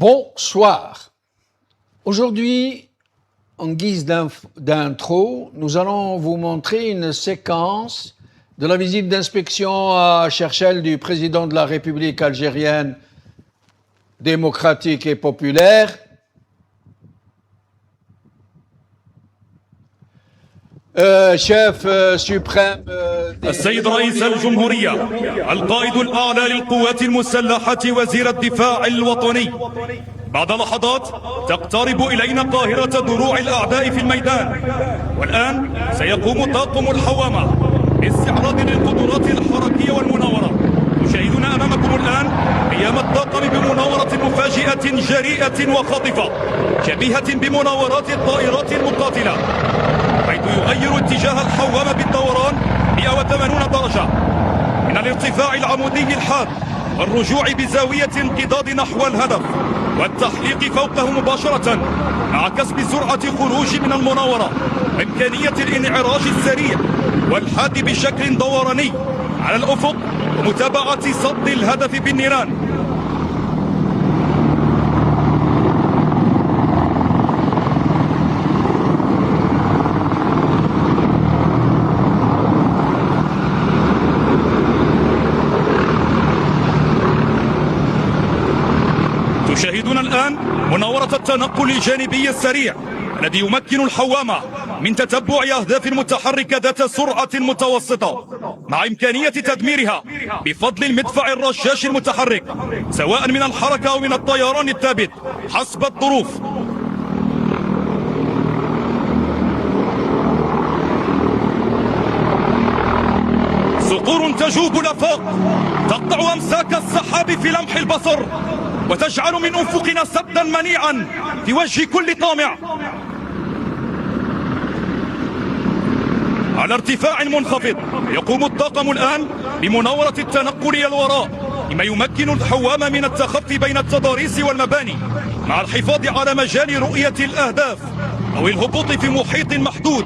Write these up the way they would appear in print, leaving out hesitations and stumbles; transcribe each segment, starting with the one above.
Bonsoir. Aujourd'hui, en guise d'intro, nous allons vous montrer une séquence de la visite d'inspection à Cherchell du président de la République algérienne démocratique et populaire, chef suprême السيد رئيس الجمهورية القائد الأعلى للقوات المسلحة وزير الدفاع الوطني. بعد لحظات تقترب إلينا قاهرة دروع الأعداء في الميدان، والآن سيقوم طاقم الحوامة باستعراض للقدرات الحركية والمناورة. تشاهدون أمامكم الآن قيام الطاقم بمناورة مفاجئة جريئة وخاطفة شبيهة بمناورات الطائرات المقاتلة، حيث يغير اتجاه الحوامة بالدوران 180 درجة من الارتفاع العمودي الحاد، والرجوع بزاوية انقضاض نحو الهدف والتحليق فوقه مباشرة، مع كسب سرعة خروج من المناورة وإمكانية الانعراج السريع والحاد بشكل دوراني على الأفق ومتابعة صد الهدف بالنيران. تشاهدون الآن مناورة التنقل الجانبي السريع الذي يمكن الحوامة من تتبع أهداف متحركة ذات سرعة متوسطة، مع إمكانية تدميرها بفضل المدفع الرشاش المتحرك سواء من الحركة أو من الطيران الثابت حسب الظروف. صقور تجوب الآفاق تقطع أمساك السحاب في لمح البصر، وتجعل من أفقنا سدا منيعا في وجه كل طامع. على ارتفاع منخفض يقوم الطاقم الآن بمناورة التنقل إلى الوراء، مما يمكن الحوامة من التخفي بين التضاريس والمباني مع الحفاظ على مجال رؤية الأهداف أو الهبوط في محيط محدود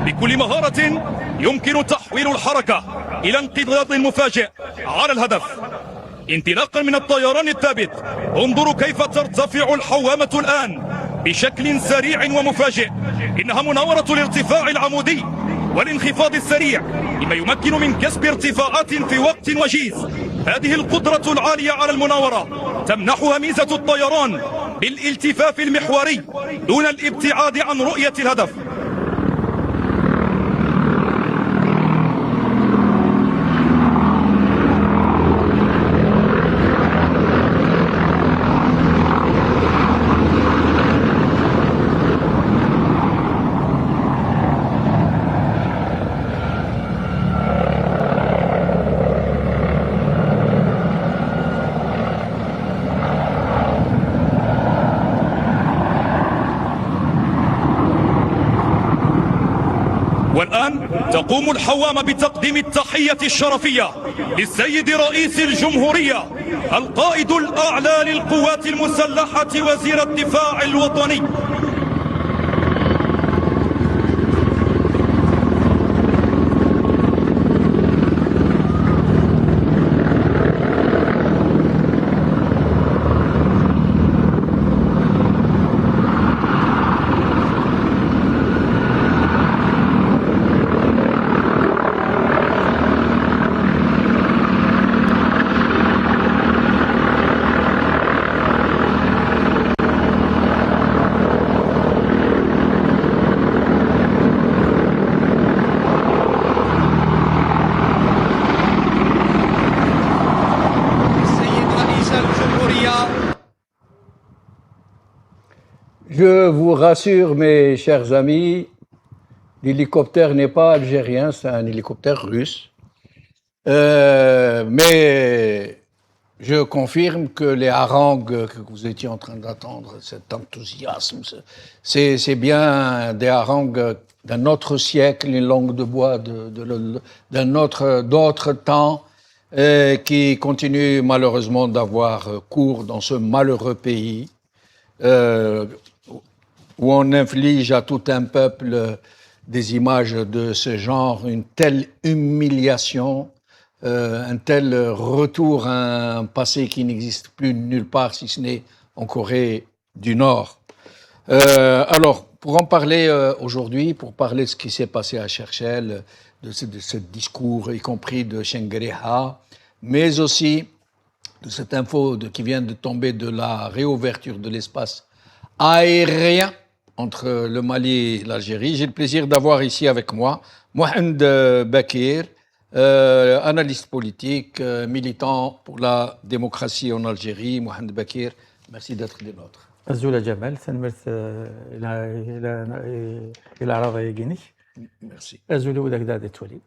بكل مهارة يمكن تحويل الحركة إلى انقضاض مفاجئ على الهدف. انطلاقا من الطيران الثابت، انظروا كيف ترتفع الحوامة الآن بشكل سريع ومفاجئ. إنها مناورة الارتفاع العمودي والانخفاض السريع، مما يمكن من كسب ارتفاعات في وقت وجيز. هذه القدرة العالية على المناورة تمنحها ميزة الطيران بالالتفاف المحوري دون الابتعاد عن رؤية الهدف. والآن تقوم الحوامة بتقديم التحية الشرفية للسيد رئيس الجمهورية القائد الأعلى للقوات المسلحة وزير الدفاع الوطني. Je vous rassure, mes chers amis, l'hélicoptère n'est pas algérien, c'est un hélicoptère russe. Mais je confirme que les harangues que vous étiez en train d'attendre, cet enthousiasme, c'est bien des harangues d'un autre siècle, une langue de bois d'autres temps, qui continuent malheureusement d'avoir cours dans ce malheureux pays. Où on inflige à tout un peuple des images de ce genre, une telle humiliation, un tel retour à un passé qui n'existe plus nulle part, si ce n'est en Corée du Nord. Alors, pour en parler aujourd'hui, pour parler de ce qui s'est passé à Cherchell, de ce discours, y compris de Shengriha, mais aussi de cette info qui vient de tomber de la réouverture de l'espace aérien entre le Mali et l'Algérie. J'ai le plaisir d'avoir ici avec moi Mohamed Bakir, analyste politique, militant pour la démocratie en Algérie. Mohamed Bakir, merci d'être des nôtres. Azoula Jamal, سنمرت إلى عراضي Guinée. Merci. Azoula Oudagdad Etouali.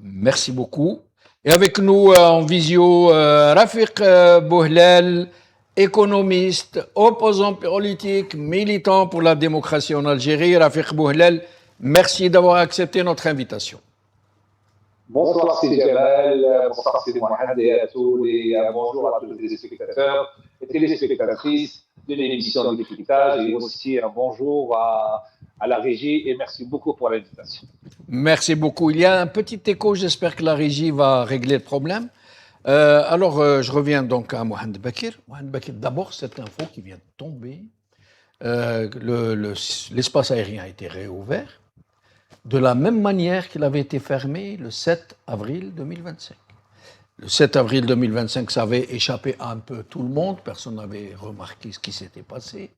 Merci beaucoup. Et avec nous en visio, Rafiq Bouhlel, économiste, opposant politique, militant pour la démocratie en Algérie. Rafiq Bouhlel, merci d'avoir accepté notre invitation. Bonsoir Sidi Jamal, bonsoir Sidi Mohamed et à tous et bonjour à tous les téléspectateurs et téléspectatrices de l'émission de l'étiquetage et aussi un bonjour à la régie et merci beaucoup pour l'invitation. Merci beaucoup. Il y a un petit écho, j'espère que la régie va régler le problème. Je reviens donc à Mohamed Bakir. Mohamed Bakir, d'abord cette info qui vient de tomber, l'espace aérien a été réouvert de la même manière qu'il avait été fermé le 7 avril 2025. Le 7 avril 2025, ça avait échappé à un peu tout le monde, personne n'avait remarqué ce qui s'était passé.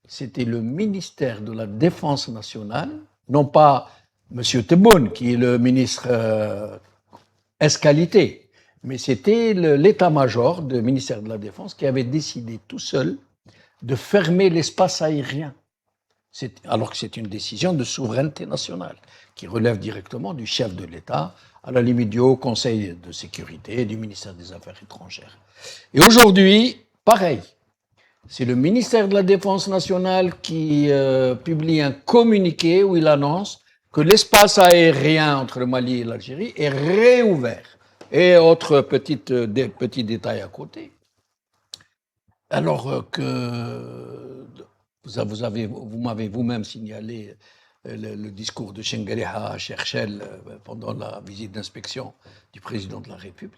C'était le ministère de la Défense nationale, non pas M. Tebboune, qui est le ministre ès-qualité, mais c'était l'état-major du ministère de la Défense qui avait décidé tout seul de fermer l'espace aérien. Alors que c'est une décision de souveraineté nationale qui relève directement du chef de l'État, à la limite du Haut Conseil de sécurité et du ministère des Affaires étrangères. Et aujourd'hui, pareil, c'est le ministère de la Défense nationale qui publie un communiqué où il annonce que l'espace aérien entre le Mali et l'Algérie est réouvert. Et autre petits détails à côté. Alors que vous m'avez vous-même signalé le discours de Shengriha à Cherchell pendant la visite d'inspection du président de la République.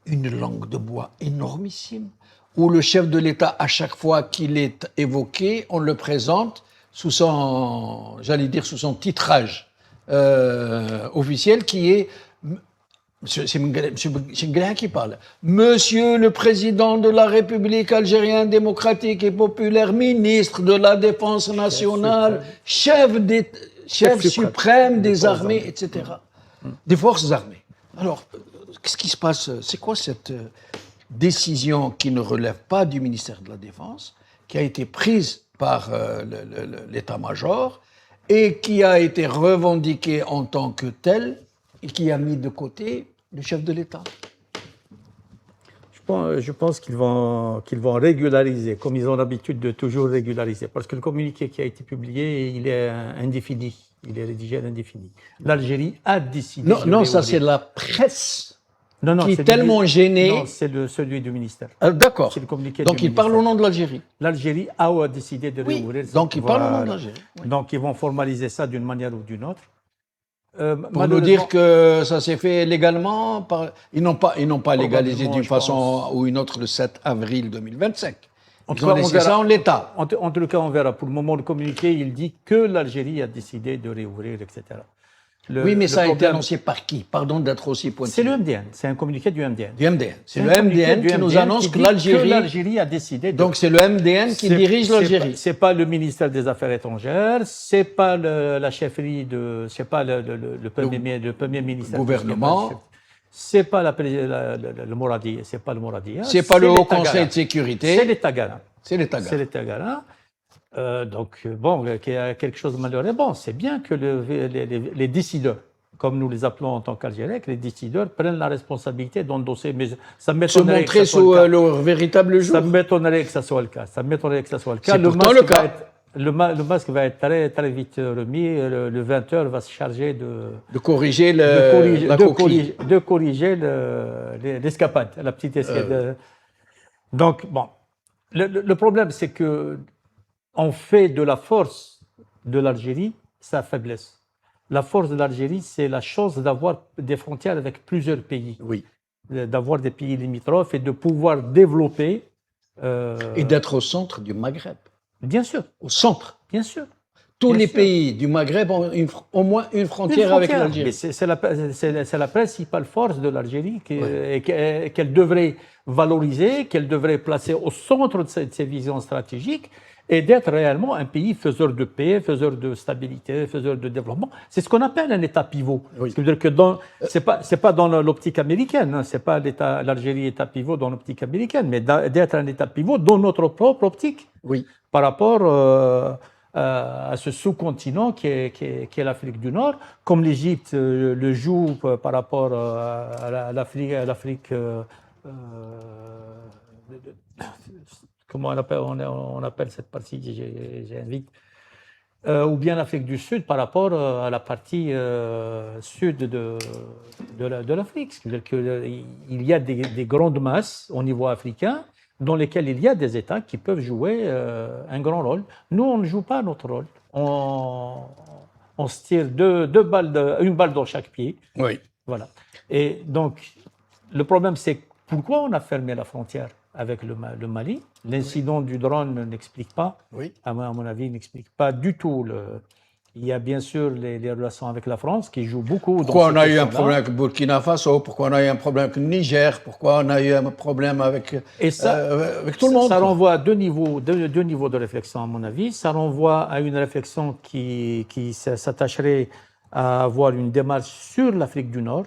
Une langue de bois énormissime, où le chef de l'État, à chaque fois qu'il est évoqué, on le présente sous son titrage officiel qui est... C'est M. Shengriha qui parle. Monsieur le Président de la République algérienne démocratique et populaire, ministre de la Défense nationale, chef suprême des armées, etc. Des forces armées. Alors, qu'est-ce qui se passe? C'est quoi cette décision qui ne relève pas du ministère de la Défense, qui a été prise par l'état-major et qui a été revendiquée en tant que telle et qui a mis de côté le chef de l'État? Je pense qu'ils vont régulariser, comme ils ont l'habitude de toujours régulariser, parce que le communiqué qui a été publié, il est indéfini, il est rédigé à l'indéfini. L'Algérie a décidé... Non, ça c'est la presse qui est c'est tellement gênée. Non, c'est celui du ministère. D'accord. C'est le communiqué donc du il parle au nom de l'Algérie. L'Algérie a décidé de réouvrir. Donc il parle au nom de l'Algérie. Oui. Donc ils vont formaliser ça d'une manière ou d'une autre. Pour nous dire que ça s'est fait légalement, ils n'ont pas légalisé d'une façon ou une autre le 7 avril 2025. Ils ont laissé ça en l'état. En tout cas, on verra. Pour le moment, le communiqué, il dit que l'Algérie a décidé de réouvrir, etc. Oui, mais ça a été annoncé par qui? Pardon d'être aussi pointu. C'est le MDN, c'est un communiqué du MDN. C'est le MDN qui nous annonce que l'Algérie a décidé. Donc c'est le MDN qui dirige l'Algérie. C'est pas le ministère des Affaires étrangères, c'est pas la chefferie c'est pas le premier ministre. Gouvernement. C'est pas le Moradi, c'est pas le Moradi. C'est pas le Haut Conseil de sécurité. C'est l'État garant. C'est l'État garant. Donc, bon, qu'il y a quelque chose de malheureux. Bon, c'est bien que les décideurs, comme nous les appelons en tant qu'Algériens, que les décideurs prennent la responsabilité d'endosser. Mais ça m'étonnerait. Se montrer sous leur véritable jour. Ça m'étonnerait que ça soit le cas. C'est pourtant le cas. Le masque va être très, très vite remis. Le 20h va se charger de corriger l'escapade, la petite escapade. Donc, bon. Le problème, c'est que on fait de la force de l'Algérie sa faiblesse. La force de l'Algérie, c'est la chance d'avoir des frontières avec plusieurs pays. Oui. D'avoir des pays limitrophes et de pouvoir développer Et d'être au centre du Maghreb. Bien sûr, Au centre. bien sûr. Tous Bien les sûr. pays du Maghreb ont au moins une frontière avec Mais l'Algérie. c'est la principale force de l'Algérie qu'elle devrait valoriser, qu'elle devrait placer au centre de ses visions stratégiques et d'être réellement un pays faiseur de paix, faiseur de stabilité, faiseur de développement. C'est ce qu'on appelle un État pivot. Oui. C'est-à-dire que c'est pas dans l'optique américaine, hein, c'est pas l'Algérie État pivot dans l'optique américaine, mais d'être un État pivot dans notre propre optique Oui. par rapport à ce sous-continent qui est l'Afrique du Nord, comme l'Égypte le joue par rapport à l'Afrique. Comment on appelle cette partie? J'invite. Ou bien l'Afrique du Sud par rapport à la partie sud de l'Afrique. C'est-à-dire qu'il y a des grandes masses au niveau africain dans lesquelles il y a des États qui peuvent jouer un grand rôle. Nous, on ne joue pas notre rôle. On se tire une balle dans chaque pied. Oui. Voilà. Et donc, le problème, c'est pourquoi on a fermé la frontière avec le Mali. L'incident du drone n'explique pas, Oui. à mon avis, n'explique pas du tout. Il y a bien sûr les relations avec la France qui jouent beaucoup. Pourquoi dans on a eu un question-là. problème avec le Burkina Faso? Pourquoi on a eu un problème avec le Niger? Pourquoi on a eu un problème avec, Et ça, avec tout le monde? Ça renvoie à deux niveaux de réflexion, à mon avis. Ça renvoie à une réflexion qui s'attacherait à avoir une démarche sur l'Afrique du Nord,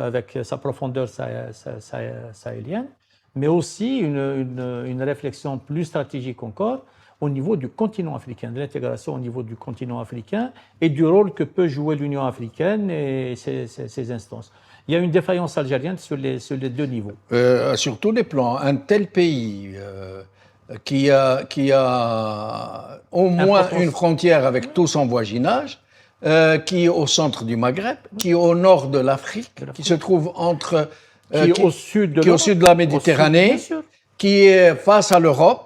avec sa profondeur sahélienne, mais aussi une réflexion plus stratégique encore au niveau du continent africain, de l'intégration au niveau du continent africain et du rôle que peut jouer l'Union africaine et ses instances. Il y a une défaillance algérienne sur les deux niveaux. Sur tous les plans, un tel pays qui a au moins une frontière avec tout son voisinage, qui est au centre du Maghreb, qui est au nord de l'Afrique, qui se trouve entre... qui est au sud de la Méditerranée, bien sûr. qui est face à l'Europe,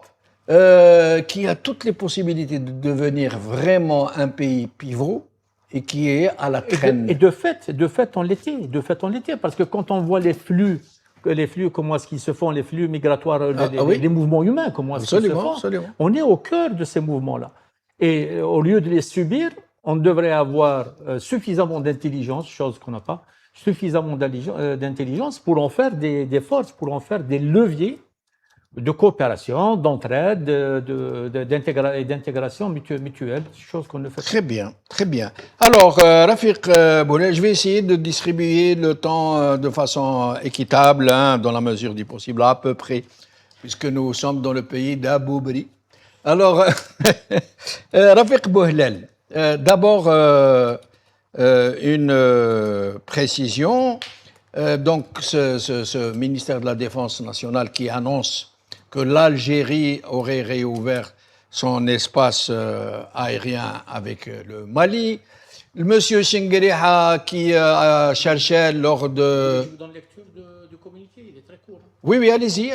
qui a toutes les possibilités de devenir vraiment un pays pivot et qui est à la traîne. Et de fait, on l'était. Parce que quand on voit les flux, comment est-ce qu'ils se font, les flux migratoires, les mouvements humains, comment est-ce qu'ils se font, absolument. On est au cœur de ces mouvements-là. Et au lieu de les subir, on devrait avoir suffisamment d'intelligence, chose qu'on n'a pas, suffisamment d'intelligence pour en faire des forces, pour en faire des leviers de coopération, d'entraide, d'intégration mutuelle, chose qu'on ne fait pas. Très bien, très bien. Alors, Rafiq Boulel, je vais essayer de distribuer le temps de façon équitable, dans la mesure du possible, à peu près, puisque nous sommes dans le pays d'Aboubri. Alors, Rafiq Boulel, d'abord, une précision. Donc, ce ministère de la Défense nationale qui annonce que l'Algérie aurait réouvert son espace aérien avec le Mali. Monsieur Chenguereha qui cherchait lors de... Dans la lecture du communiqué, il est très court. Oui, allez-y.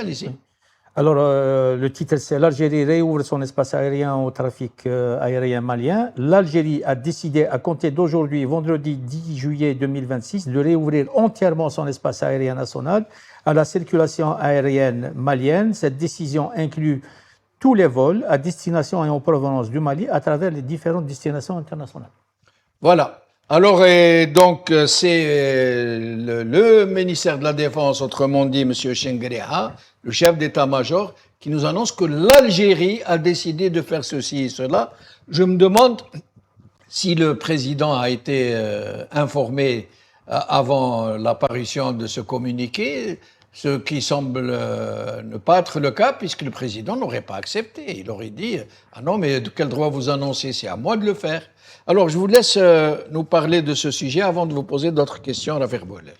Alors, le titre, c'est l'Algérie réouvre son espace aérien au trafic aérien malien. L'Algérie a décidé, à compter d'aujourd'hui, vendredi 10 juillet 2026, de réouvrir entièrement son espace aérien national à la circulation aérienne malienne. Cette décision inclut tous les vols à destination et en provenance du Mali à travers les différentes destinations internationales. Voilà. Alors, donc, c'est le ministère de la Défense, autrement dit, M. Chenguereha, le chef d'état-major, qui nous annonce que l'Algérie a décidé de faire ceci et cela. Je me demande si le président a été informé avant l'apparition de ce communiqué, ce qui semble ne pas être le cas, puisque le président n'aurait pas accepté. Il aurait dit « Ah non, mais de quel droit vous annoncez? C'est à moi de le faire. » Alors, je vous laisse nous parler de ce sujet avant de vous poser d'autres questions, Rafiq Boulel.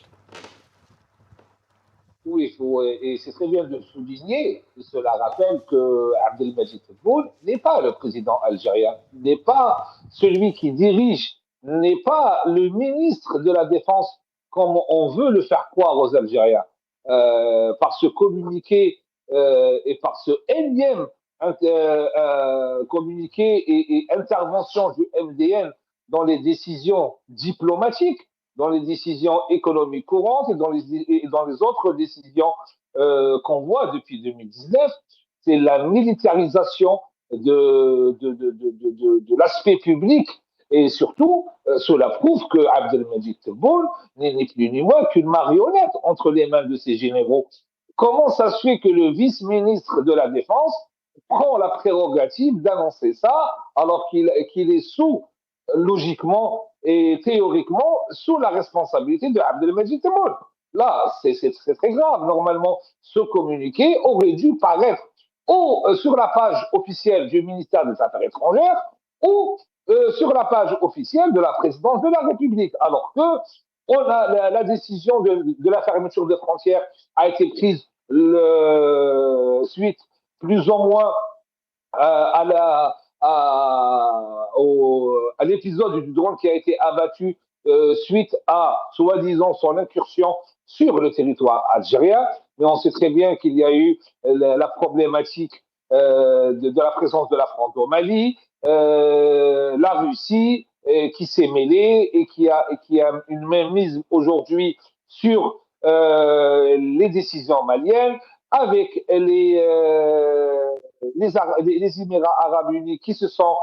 Oui, et c'est très bien de souligner, cela rappelle que Abdelmadjid Tebboune n'est pas le président algérien, n'est pas celui qui dirige, n'est pas le ministre de la Défense comme on veut le faire croire aux Algériens. Par ce communiqué et par ce énième communiqué et intervention du MDN dans les décisions diplomatiques, dans les décisions économiques courantes et dans les autres décisions qu'on voit depuis 2019, c'est la militarisation de l'aspect public. Et surtout, cela prouve que Abdelmajid Tebboune n'est ni plus ni moins qu'une marionnette entre les mains de ces généraux. Comment ça se fait que le vice-ministre de la Défense prend la prérogative d'annoncer ça alors qu'il est logiquement et théoriquement, sous la responsabilité de Abdelmajid Tebboune? Là, c'est très grave. Normalement, ce communiqué aurait dû paraître ou sur la page officielle du ministère des Affaires étrangères ou sur la page officielle de la présidence de la République. Alors que la décision de la fermeture des frontières a été prise suite plus ou moins à l'épisode du drone qui a été abattu suite à, soi-disant, son incursion sur le territoire algérien. Mais on sait très bien qu'il y a eu la problématique de la présence de la France au Mali, la Russie qui s'est mêlée et qui a une mainmise aujourd'hui sur les décisions maliennes, avec les Émirats arabes unis qui se sont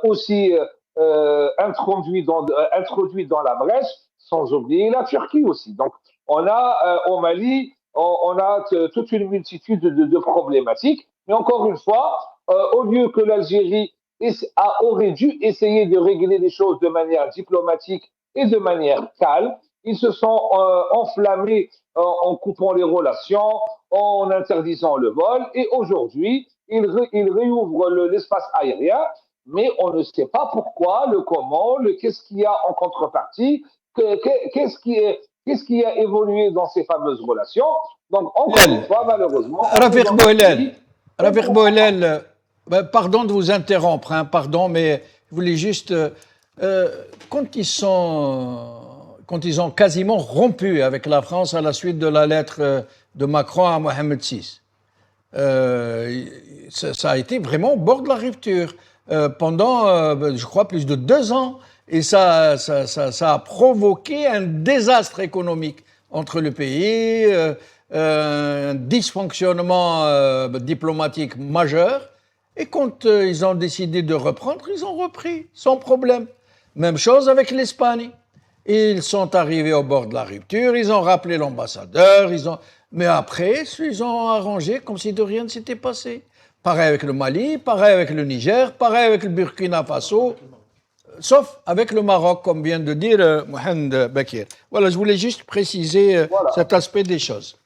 aussi introduits dans la brèche, sans oublier la Turquie aussi. Donc, on a au Mali, on a toute une multitude de problématiques. Mais encore une fois, au lieu que l'Algérie aurait dû essayer de régler les choses de manière diplomatique et de manière calme, ils se sont enflammés en coupant les relations, en interdisant le vol, et aujourd'hui, ils réouvrent l'espace aérien, mais on ne sait pas pourquoi, le comment, qu'est-ce qu'il y a en contrepartie, qu'est-ce qui a évolué dans ces fameuses relations. Donc, encore une fois, malheureusement... Rafiq Bouhelel, pardon de vous interrompre, hein, pardon, mais je voulais juste... quand ils ont quasiment rompu avec la France à la suite de la lettre de Macron à Mohamed VI, ça a été vraiment au bord de la rupture pendant, je crois, plus de 2 ans. Et ça a provoqué un désastre économique entre le pays, un dysfonctionnement diplomatique majeur. Et quand ils ont décidé de reprendre, ils ont repris, sans problème. Même chose avec l'Espagne. Ils sont arrivés au bord de la rupture, ils ont rappelé l'ambassadeur, mais après, ils ont arrangé comme si de rien ne s'était passé. Pareil avec le Mali, pareil avec le Niger, pareil avec le Burkina Faso, sauf avec le Maroc, comme vient de dire Mohamed Bakir. Voilà, je voulais juste préciser cet aspect des choses.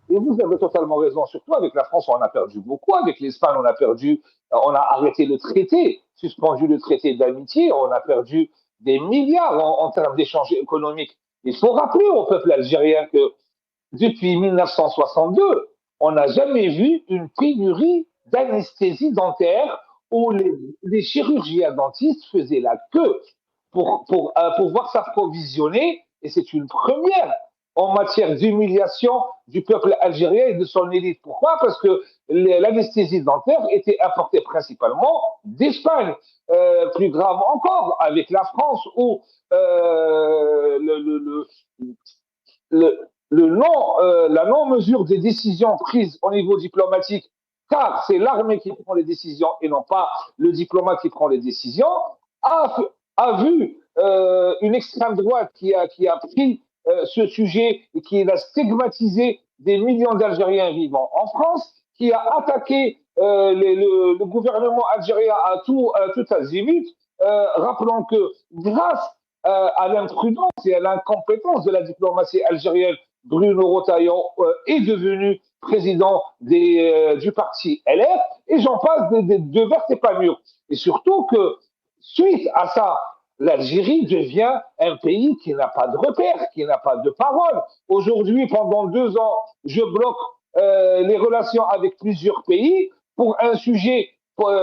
Et vous avez totalement raison, surtout avec la France, on a perdu beaucoup, avec l'Espagne, on a arrêté le traité, suspendu le traité d'amitié, on a perdu des milliards en termes d'échanges économiques. Il faut rappeler au peuple algérien que depuis 1962, on n'a jamais vu une pénurie d'anesthésie dentaire où les chirurgiens dentistes faisaient la queue pour pouvoir s'approvisionner, et c'est une première en matière d'humiliation du peuple algérien et de son élite. Pourquoi? Parce que l'anesthésie dentaire était importée principalement d'Espagne. Plus grave encore, avec la France, où la non-mesure des décisions prises au niveau diplomatique, car c'est l'armée qui prend les décisions et non pas le diplomate qui prend les décisions, a vu une extrême droite qui a pris ce sujet et qui a stigmatisé des millions d'Algériens vivant en France, qui a attaqué le gouvernement algérien à tout azimut, rappelant que grâce à l'imprudence et à l'incompétence de la diplomatie algérienne, Bruno Retailleau est devenu président du parti LR, et j'en passe de vers et pas mûrs. Et surtout que, suite à ça, l'Algérie devient un pays qui n'a pas de repères, qui n'a pas de parole. Aujourd'hui, pendant 2 ans, je bloque les relations avec plusieurs pays pour un sujet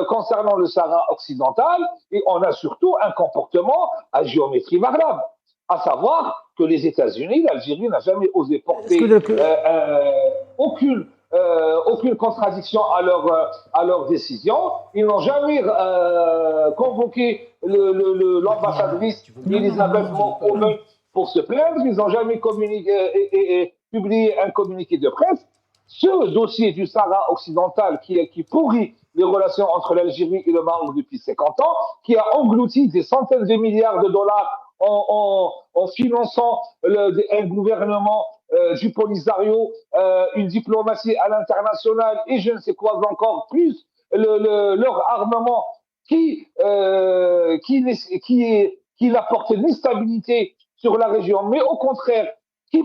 concernant le Sahara occidental, et on a surtout un comportement à géométrie variable, à savoir que les États-Unis, l'Algérie n'a jamais osé porter aucune contradiction à leur décision. Ils n'ont jamais convoqué l'ambassadrice Elisabeth Montgomery pour se plaindre. Ils n'ont jamais publié un communiqué de presse. Ce dossier du Sahara occidental qui pourrit les relations entre l'Algérie et le Maroc depuis 50 ans, qui a englouti des centaines de milliards de dollars en finançant un gouvernement du Polisario, une diplomatie à l'international et je ne sais quoi encore plus, leur armement qui n'apporte ni stabilité sur la région, mais au contraire, qui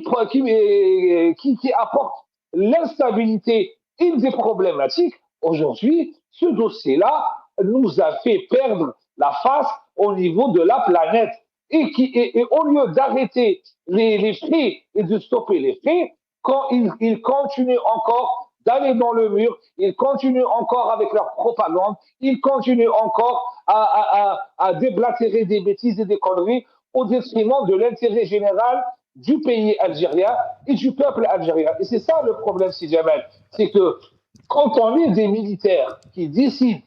apporte l'instabilité et des problématiques. Aujourd'hui, ce dossier-là nous a fait perdre la face au niveau de la planète. Et au lieu d'arrêter les faits et de stopper les faits, quand ils continuent encore d'aller dans le mur, ils continuent encore avec leur propagande, ils continuent encore à déblatérer des bêtises et des conneries au détriment de l'intérêt général du pays algérien et du peuple algérien. Et c'est ça le problème, Sidi Jamel, c'est que quand on est des militaires qui décident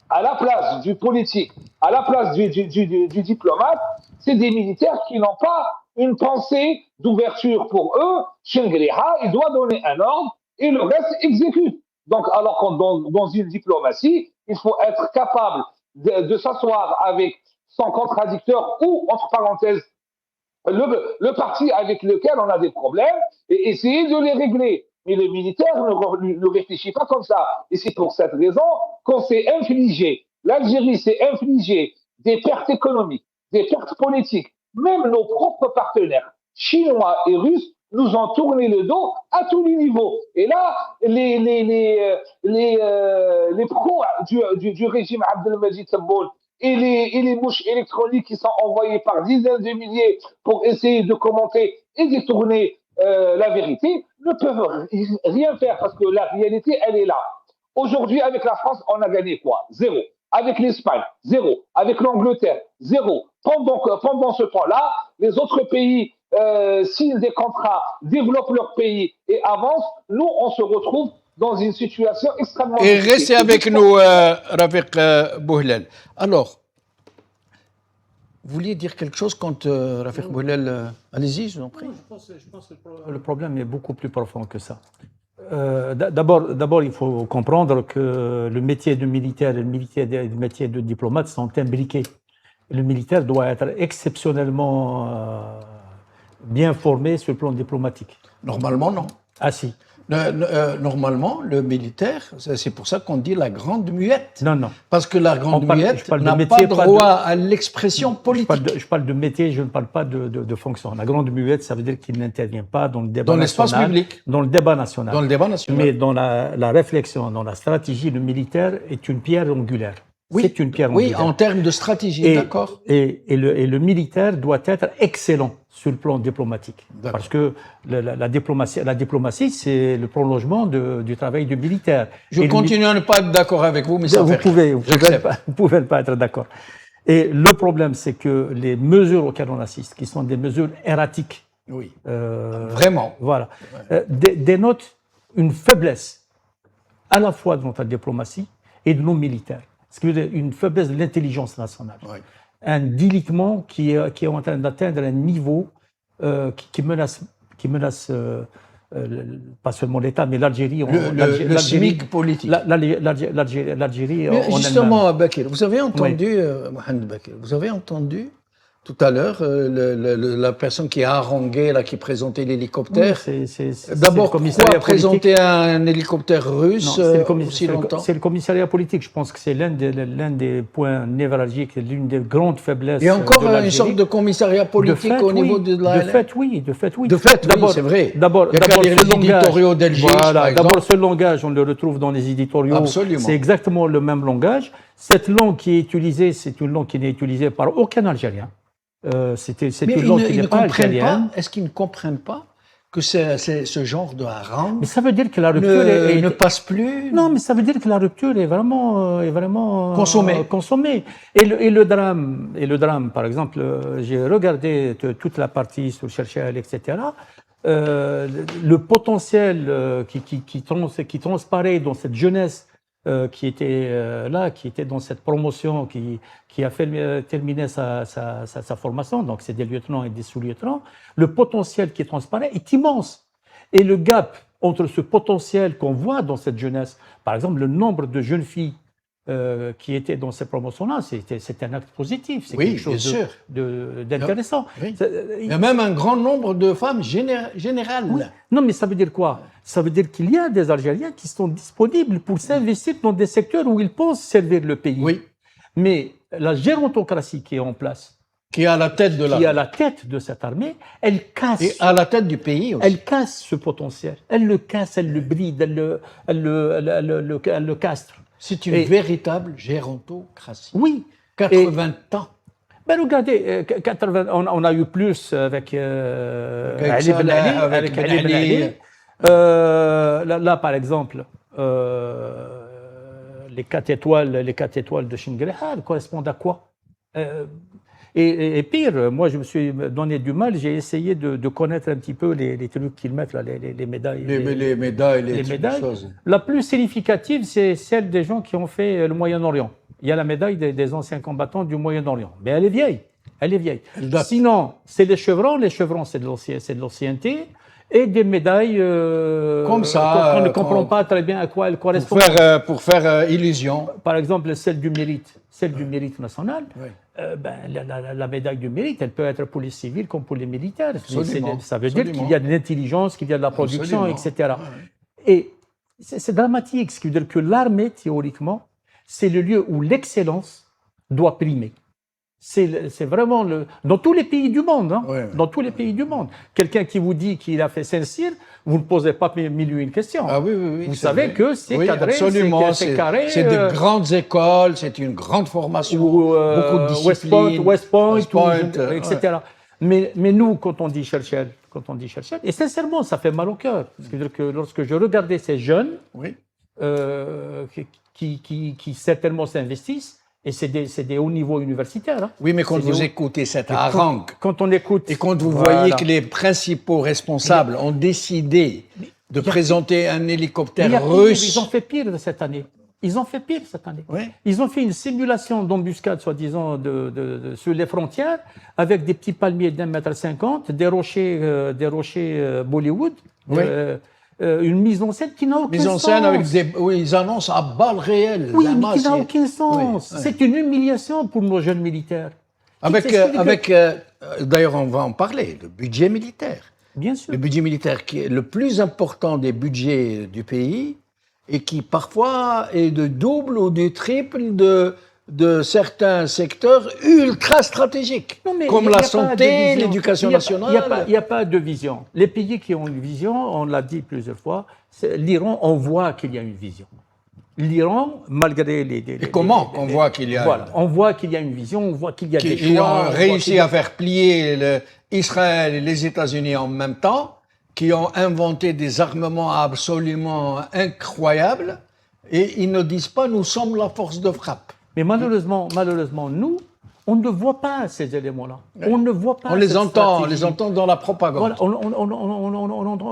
à la place du politique, à la place du diplomate, c'est des militaires qui n'ont pas une pensée d'ouverture pour eux. Shengriha, il doit donner un ordre et le reste exécute. Donc, alors que dans une diplomatie, il faut être capable de s'asseoir avec son contradicteur ou, entre parenthèses, le parti avec lequel on a des problèmes et essayer de les régler. Mais le militaire ne réfléchit pas comme ça. Et c'est pour cette raison qu'on s'est infligé, l'Algérie s'est infligé des pertes économiques, des pertes politiques. Même nos propres partenaires, chinois et russes, nous ont tourné le dos à tous les niveaux. Et là, les pros du régime Abdelmajid Tebboune et les mouches électroniques qui sont envoyées par dizaines de milliers pour essayer de commenter et détourner la vérité, ne peuvent rien faire parce que la réalité, elle est là. Aujourd'hui, avec la France, on a gagné quoi? Zéro. Avec l'Espagne, zéro. Avec l'Angleterre, zéro. Pendant ce temps-là, les autres pays, signent des contrats, développent leur pays et avancent. Nous, on se retrouve dans une situation extrêmement difficile. Et restez avec nous, Rafiq Bouhlel. Alors, vous vouliez dire quelque chose quand Rafiq Bouhlel... Allez-y, je vous en prie. Je pense que le problème est beaucoup plus profond que ça. D'abord, il faut comprendre que le métier de militaire et le métier de diplomate sont imbriqués. Le militaire doit être exceptionnellement bien formé sur le plan diplomatique. Normalement, non. Ah si. Normalement, le militaire, c'est pour ça qu'on dit la grande muette. Non. Parce que la grande muette n'a pas droit à l'expression politique. Je parle de métier, je ne parle pas de fonction. La grande muette, ça veut dire qu'il n'intervient pas dans le débat national. Dans l'espace public. Dans le débat national. Dans le débat national. Mais dans la réflexion, dans la stratégie, le militaire est une pierre angulaire. Oui, c'est une pierre angulaire. Oui, en termes de stratégie, d'accord. Et le militaire doit être excellent sur le plan diplomatique. Parce que la diplomatie, c'est le prolongement du travail du militaire. Je continue à ne pas être d'accord avec vous, mais ça vous pouvez pas être d'accord. Et le problème, c'est que les mesures auxquelles on assiste, qui sont des mesures erratiques, oui, vraiment, voilà, dénotent une faiblesse à la fois de notre diplomatie et de nos militaires. Ce qui veut dire une faiblesse de l'intelligence nationale. Oui. Un délitement qui est en train d'atteindre un niveau qui menace pas seulement l'État, mais l'Algérie. Le SMIC politique. L'Algérie en justement, Bakir, vous avez entendu, Mohamed Bakir, vous avez entendu tout à l'heure la personne qui a harangué, là, qui présentait l'hélicoptère. Oui, d'abord, pourquoi présenter un hélicoptère russe aussi longtemps? C'est le commissariat politique. Je pense que c'est l'un des points névralgiques, l'une des grandes faiblesses. Il y a encore une sorte de commissariat politique au niveau de la... De fait, oui. De fait, oui, c'est vrai. D'abord, il y a qu'à lire les éditoriaux d'Elgis, voilà, d'abord, ce langage, on le retrouve dans les éditoriaux. Absolument. C'est exactement le même langage. Cette langue qui est utilisée, c'est une langue qui n'est utilisée par aucun Algérien. C'est une langue qui n'est pas algérienne. Est-ce qu'ils ne comprennent pas que ce genre de harangue mais ça veut dire que la rupture ne passe plus? Non, mais ça veut dire que la rupture est vraiment consommée. Et le drame, par exemple, j'ai regardé toute la partie sur Cherchel, etc. Le potentiel qui transparaît dans cette jeunesse qui était là, qui était dans cette promotion, qui a terminé sa formation, donc c'est des lieutenants et des sous-lieutenants, le potentiel qui transparaît est immense. Et le gap entre ce potentiel qu'on voit dans cette jeunesse. Par exemple, le nombre de jeunes filles qui étaient dans ces promotions-là, c'était un acte positif. C'est Oui, quelque chose bien sûr. d'intéressant. Oui. Il y a même un grand nombre de femmes générales. Oui. Non, mais ça veut dire quoi? Ça veut dire qu'il y a des Algériens qui sont disponibles pour s'investir dans des secteurs où ils pensent servir le pays. Oui. Mais la gérontocratie qui est en place, Qui est à la tête de qui est à l'armée. la tête de cette armée, elle casse. Et à la tête du pays aussi. Elle casse ce potentiel. Elle le casse, elle le bride, elle le castre. C'est une Et- véritable gérontocratie. Oui. 80 ans. Ben regardez, 80, on a eu plus avec Avec Ali Ben Salah, Ali, avec Ben Ali Ben Ali. Ali. Là, par exemple, les 4 étoiles de Shingrihal correspondent à quoi? Et pire, moi, je me suis donné du mal, j'ai essayé de connaître un petit peu les trucs qu'ils mettent, là, les médailles. Les médailles, les les trucs de médailles. choses. La plus significative, c'est celle des gens qui ont fait le Moyen-Orient. Il y a la médaille des anciens combattants du Moyen-Orient. Mais elle est vieille. Elle est vieille. Elle date. Sinon, c'est les chevrons. Les chevrons, c'est de l'ancienneté. Et des médailles Comme ça, qu'on ne comprend pas très bien à quoi elles Pour correspondent. faire illusion. Par exemple, celle du mérite national. Oui. La médaille du mérite, elle peut être pour les civils comme pour les militaires. Absolument. Ça veut dire qu'il y a de l'intelligence, qu'il y a de la production, Absolument. etc. Et c'est dramatique, ce qui veut dire que l'armée, théoriquement, c'est le lieu où l'excellence doit primer. C'est vraiment dans tous les pays du monde, hein, Ouais. dans tous les pays du monde. Quelqu'un qui vous dit qu'il a fait Saint-Cyr, vous ne posez pas mille ou une questions. Ah oui, oui, oui. Vous c'est savez vrai. que c'est Oui, cadré, absolument. c'est carré. C'est de grandes écoles, c'est une grande formation, ou beaucoup de disciplines. West Point, ouais. etc. Mais nous, quand on dit Churchill, et sincèrement, ça fait mal au cœur. C'est-à-dire que lorsque je regardais ces jeunes Oui. qui certainement s'investissent, et c'est des hauts niveaux universitaires. Hein. Oui, mais quand C'est vous des hauts- écoutez cette harangue Quand on écoute... et quand vous Voilà. voyez que les principaux responsables ont décidé de présenter un Mais hélicoptère il y a pire, russe. ils ont fait pire cette année. Ils ont fait pire cette année. Oui. Ils ont fait une simulation d'embuscade, soi-disant, sur les frontières, avec des petits palmiers d'1,50 m, des rochers Bollywood, Oui. une mise en scène qui n'a aucun Mise en sens. scène avec des. Oui, ils annoncent à balles réelles. Oui, la mais masse, qui n'a c'est- aucun sens. Oui, oui. C'est une humiliation pour nos jeunes militaires. Avec, C'est- d'ailleurs, on va en parler, le budget militaire. Bien sûr. Le budget militaire qui est le plus important des budgets du pays et qui parfois est de double ou du triple de certains secteurs ultra stratégiques, Non, mais comme il y a la pas de santé, vision. l'éducation Il y a nationale. pas- Il n'y a pas de vision. Les pays qui ont une vision, on l'a dit plusieurs fois, l'Iran, on voit qu'il y a une vision. L'Iran, malgré les... Et comment on voit qu'il y a... Voilà, on voit qu'il y a une vision, on voit qu'il y a des Qui choix. ont on voit réussi qu'il y a- à faire plier Israël et les États-Unis en même temps, qui ont inventé des armements absolument incroyables, et ils ne disent pas « nous sommes la force de frappe Mais malheureusement, nous, on ne voit pas ces éléments-là. On ne voit ». pas On les cette entend, on stratégie. les entend dans la propagande. Voilà,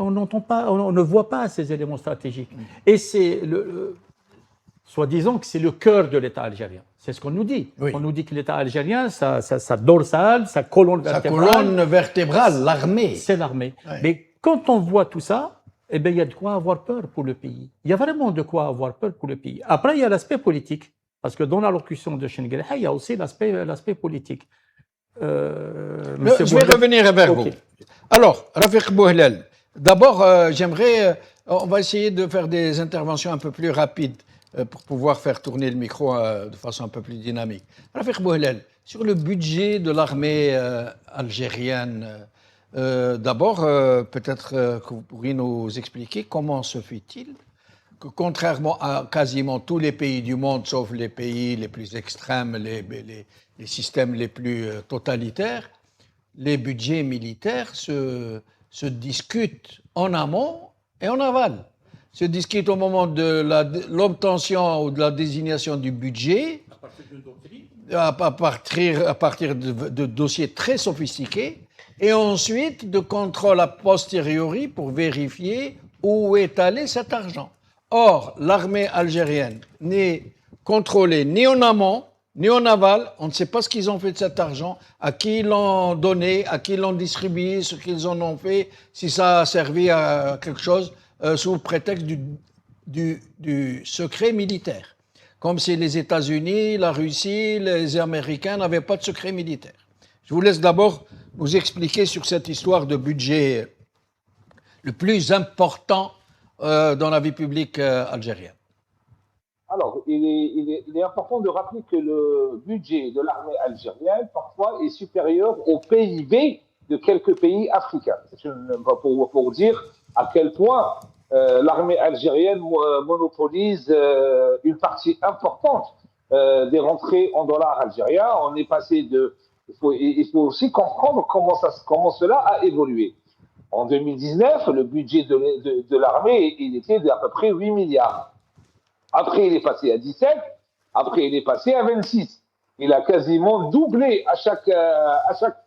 on n'entend pas, on ne voit pas ces éléments stratégiques. Et c'est soi-disant que c'est le cœur de l'État algérien. C'est ce qu'on nous dit. Oui. On nous dit que l'État algérien, sa dorsale, sa colonne Sa vertébrale, colonne vertébrale, l'armée. c'est l'armée. Ouais. Mais quand on voit tout ça, eh bien, il y a de quoi avoir peur pour le pays. Il y a vraiment de quoi avoir peur pour le pays. Après, il y a l'aspect politique. Parce que dans l'allocution de Shengelha, il y a aussi l'aspect politique. Monsieur Je vais Bouhlel- revenir vers Ok. vous. Alors, Rafiq Bouhlel, d'abord, on va essayer de faire des interventions un peu plus rapides pour pouvoir faire tourner le micro de façon un peu plus dynamique. Rafiq Bouhlel, sur le budget de l'armée algérienne, d'abord, peut-être que vous pourriez nous expliquer comment se fait-il que contrairement à quasiment tous les pays du monde, sauf les pays les plus extrêmes, les systèmes les plus totalitaires, les budgets militaires se discutent en amont et en aval. Se discutent au moment de l'obtention ou de la désignation du budget, à partir de dossiers très sophistiqués, et ensuite de contrôle a posteriori pour vérifier où est allé cet argent. Or, l'armée algérienne n'est contrôlée ni en amont, ni en aval. On ne sait pas ce qu'ils ont fait de cet argent, à qui ils l'ont donné, à qui ils l'ont distribué, ce qu'ils en ont fait, si ça a servi à quelque chose. sous le prétexte du secret militaire. Comme si les États-Unis, la Russie, les Américains n'avaient pas de secret militaire. Je vous laisse d'abord nous expliquer sur cette histoire de budget le plus important dans la vie publique algérienne. Alors, il est important de rappeler que le budget de l'armée algérienne, parfois, est supérieur au PIB de quelques pays africains. C'est pour dire à quel point l'armée algérienne monopolise une partie importante des rentrées en dollars algériens. On est passé de... Il faut aussi comprendre comment cela a évolué. En 2019, le budget de l'armée, il était d'à peu près 8 milliards. Après, il est passé à 17. Après, il est passé à 26. Il a quasiment doublé à chaque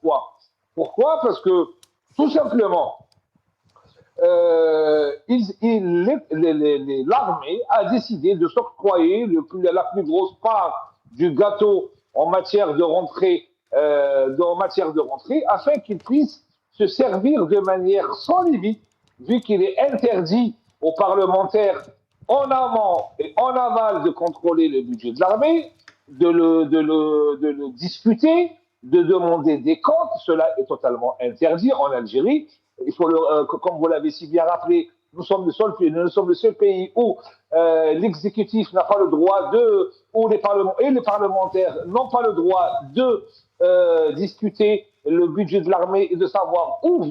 fois. Pourquoi? Parce que, tout simplement, l'armée a décidé de s'octroyer la plus grosse part du gâteau en matière de rentrée, afin qu'il puisse se servir de manière sans limite, vu qu'il est interdit aux parlementaires en amont et en aval de contrôler le budget de l'armée, de le discuter, de demander des comptes. Cela est totalement interdit en Algérie. Comme vous l'avez si bien rappelé, nous sommes le seul pays où l'exécutif n'a pas le droit où les parlementaires n'ont pas le droit de discuter le budget de l'armée et de savoir où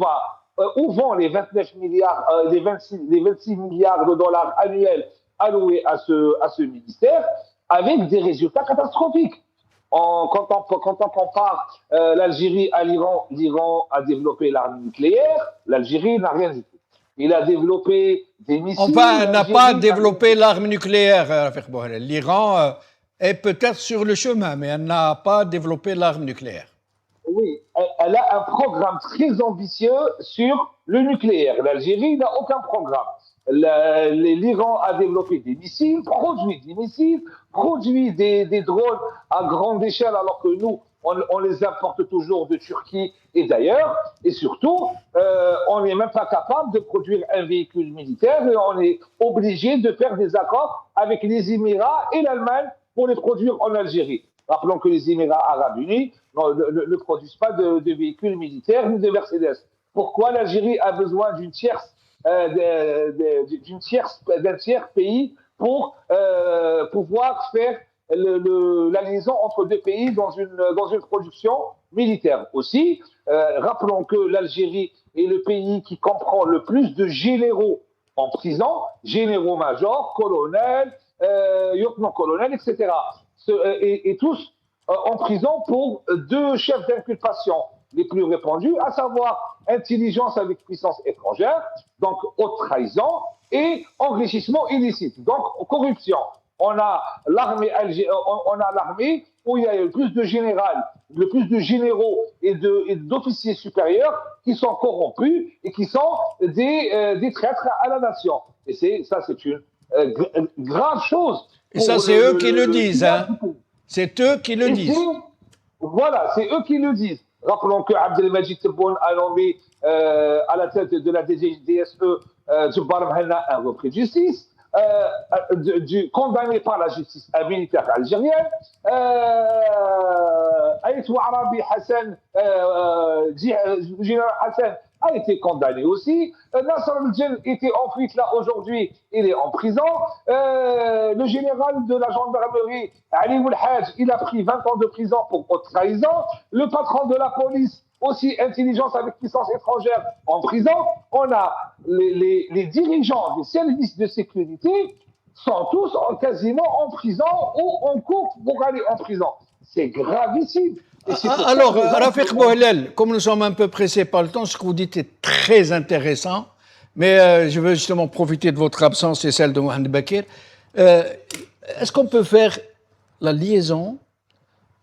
vont les 29 milliards, les 26 milliards de dollars annuels alloués à ce ministère, avec des résultats catastrophiques. Quand on compare l'Algérie à l'Iran, l'Iran a développé l'arme nucléaire, l'Algérie n'a rien du tout. Il a développé des missiles. Enfin, elle n'a pas développé l'arme nucléaire. L'Iran est peut-être sur le chemin, mais elle n'a pas développé l'arme nucléaire. Oui, elle a un programme très ambitieux sur le nucléaire. L'Algérie n'a aucun programme. L'Iran a développé des missiles, produit des drones à grande échelle, alors que nous, on les importe toujours de Turquie et d'ailleurs. Et surtout, on n'est même pas capable de produire un véhicule militaire et on est obligé de faire des accords avec les Émirats et l'Allemagne pour les produire en Algérie. Rappelons que les Émirats arabes unis ne produisent pas de véhicules militaires ni de Mercedes. Pourquoi l'Algérie a besoin d'un tiers pays pour pouvoir faire la liaison entre deux pays dans une production militaire? Aussi, rappelons que l'Algérie est le pays qui comprend le plus de généraux en prison, généraux-majors, colonels, lieutenants-colonels, etc. Et tous en prison pour deux chefs d'inculpation les plus répandus, à savoir intelligence avec puissance étrangère, donc haute trahison, et enrichissement illicite, donc corruption. On a l'armée où il y a le plus de généraux et d'officiers supérieurs qui sont corrompus et qui sont des traîtres à la nation. Et c'est une grave chose. Et ça, c'est eux qui le disent, hein. C'est eux qui le disent. Voilà, c'est eux qui le disent. Rappelons que Abdelmajid Tebboune a nommé à la tête de la DSE Djebbar Mhenna un repris de justice, condamné par la justice militaire algérienne. Aïtou Arabi Hassan, général Hassan, a été condamné aussi. Nasser al-Djel était en fuite là aujourd'hui, il est en prison. Le général de la gendarmerie, Ali Oulhaj, il a pris 20 ans de prison pour haute trahison. Le patron de la police, aussi intelligence avec puissance étrangère, en prison. On a les dirigeants des services de sécurité sont tous quasiment en prison ou en cours pour aller en prison. C'est gravissime. Alors, Rafiq Bouhlel, comme nous sommes un peu pressés par le temps, ce que vous dites est très intéressant, mais je veux justement profiter de votre absence et celle de Mohamed Bakir. Est-ce qu'on peut faire la liaison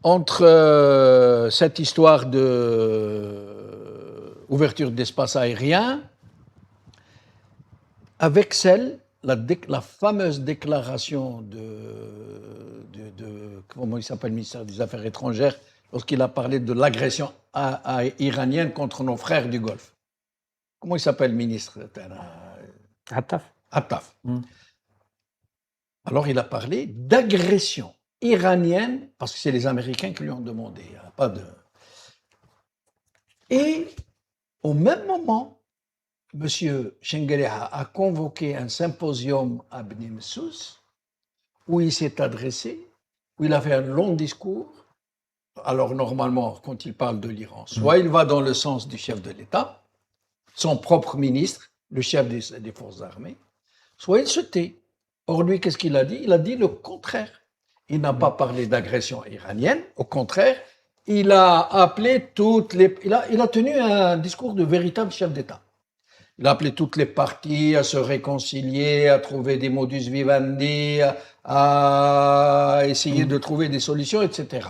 entre cette histoire d'ouverture d'espace aérien avec la fameuse déclaration comment il s'appelle, le ministère des Affaires étrangères, lorsqu'il a parlé de l'agression iranienne contre nos frères du Golfe. Comment il s'appelle, le ministre? Attaf. Attaf. Alors, il a parlé d'agression iranienne, parce que c'est les Américains qui lui ont demandé. Il y a pas de... Et au même moment, M. Chengueleha a convoqué un symposium à Bni Messous, où il s'est adressé, où il a fait un long discours. Alors, normalement, quand il parle de l'Iran, soit il va dans le sens du chef de l'État, son propre ministre, le chef des forces armées, soit il se tait. Or, lui, qu'est-ce qu'il a dit? Il a dit le contraire. Il n'a pas parlé d'agression iranienne, au contraire, il a appelé toutes les... Il a tenu un discours de véritable chef d'État. Il a appelé toutes les parties à se réconcilier, à trouver des modus vivendi, à essayer de trouver des solutions, etc.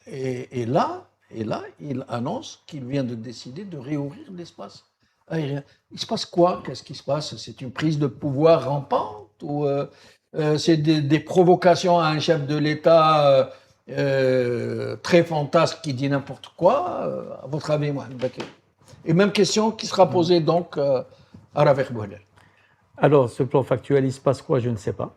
Et là, il annonce qu'il vient de décider de réouvrir l'espace aérien. Il se passe quoi? Qu'est-ce qui se passe? C'est une prise de pouvoir rampante ou c'est des provocations à un chef de l'État très fantasque qui dit n'importe quoi? À votre avis, Mohamed Bakir? Et même question qui sera posée donc à Ravek Bouhelel. Alors, sur le plan factuel, il se passe quoi? Je ne sais pas.